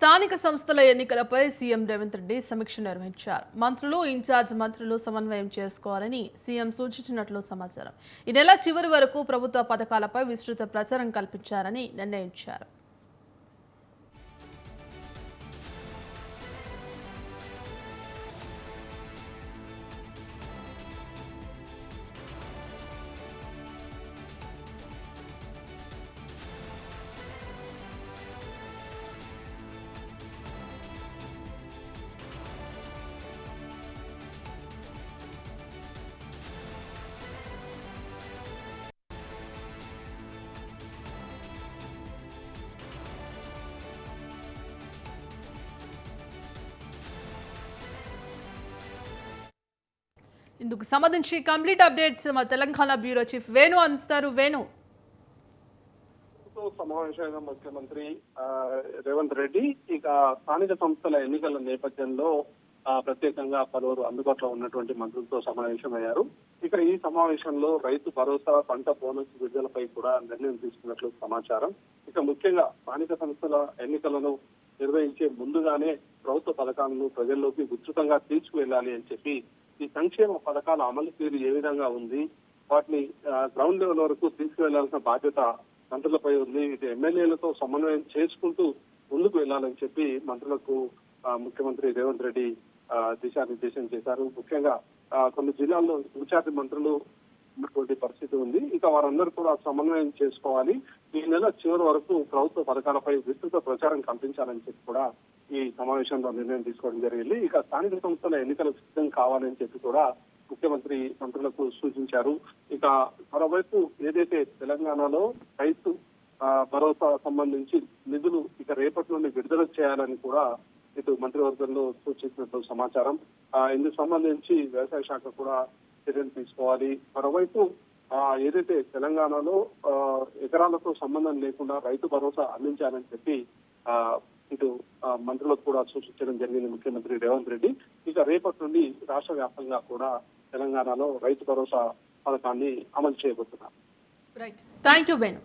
స్థానిక సంస్థల ఎన్నికలపై సీఎం రేవంత్ రెడ్డి సమీక్ష నిర్వహించారు. మంత్రులు, ఇన్ఛార్జ్ మంత్రులు సమన్వయం చేసుకోవాలని సీఎం సూచించినట్లు సమాచారం. ఈ నెల చివరి వరకు ప్రభుత్వ పథకాలపై విస్తృత ప్రచారం కల్పించారని నిర్ణయించారు. ఇందుకు సంబంధించి కంప్లీట్ అప్డేట్స్ మా తెలంగాణ బ్యూరో చీఫ్ వేణు అందిస్తారు. వేణు, సమావేశమైన ముఖ్యమంత్రి రేవంత్ రెడ్డి ఇక స్థానిక సంస్థల ఎన్నికల నేపథ్యంలో ప్రత్యేకంగా పలువురు అందుబాటులో ఉన్నటువంటి మంత్రులతో సమావేశమయ్యారు. ఇక ఈ సమావేశంలో రైతు భరోసా, పంట బోనస్ విడుదలపై కూడా నిర్ణయం తీసుకున్నట్లు సమాచారం. ఇక ముఖ్యంగా స్థానిక సంస్థల ఎన్నికలను నిర్వహించే ముందుగానే ప్రభుత్వ పథకాలను ప్రజల్లోకి విస్తృతంగా తీసుకువెళ్లాలి అని చెప్పి ఈ సంక్షేమ పథకాల అమలు తీరు ఏ విధంగా ఉంది, వాటిని గ్రౌండ్ లెవెల్ వరకు తీసుకువెళ్లాల్సిన బాధ్యత మంత్రులపై ఉంది. ఇటు ఎమ్మెల్యేలతో సమన్వయం చేసుకుంటూ ముందుకు వెళ్లాలని చెప్పి మంత్రులకు ముఖ్యమంత్రి రేవంత్ రెడ్డి దిశానిర్దేశం చేశారు. ముఖ్యంగా కొన్ని జిల్లాల్లో ఇన్ఛార్జి మంత్రులు ఉన్నటువంటి పరిస్థితి ఉంది. ఇక వారందరూ కూడా సమన్వయం చేసుకోవాలి. ఈ నెల చివరి వరకు ప్రభుత్వ పథకాలపై విస్తృత ప్రచారం కల్పించాలని చెప్పి కూడా ఈ సమావేశంలో నిర్ణయం తీసుకోవడం జరిగింది. ఇక స్థానిక సంస్థల ఎన్నికలకు సిద్ధం కావాలని చెప్పి కూడా ముఖ్యమంత్రి మంత్రులకు సూచించారు. ఇక మరోవైపు ఏదైతే తెలంగాణలో రైతు భరోసా సంబంధించి నిధులు ఇక రేపటి నుండి విడుదల చేయాలని కూడా ఇటు మంత్రివర్గంలో సూచించినట్టు సమాచారం. ఇందుకు సంబంధించి వ్యవసాయ శాఖ కూడా చర్యలు తీసుకోవాలి. మరోవైపు ఏదైతే తెలంగాణలో ఎకరాలతో సంబంధం లేకుండా రైతు భరోసా అందించాలని చెప్పి ఇటు మంత్రులకు కూడా సూచించడం జరిగింది ముఖ్యమంత్రి రేవంత్ రెడ్డి. ఇక రేపటి నుండి రాష్ట్ర వ్యాప్తంగా కూడా తెలంగాణలో రైతు భరోసా పథకాన్ని అమలు చేయబోతున్నారు. Right, thank you Venu.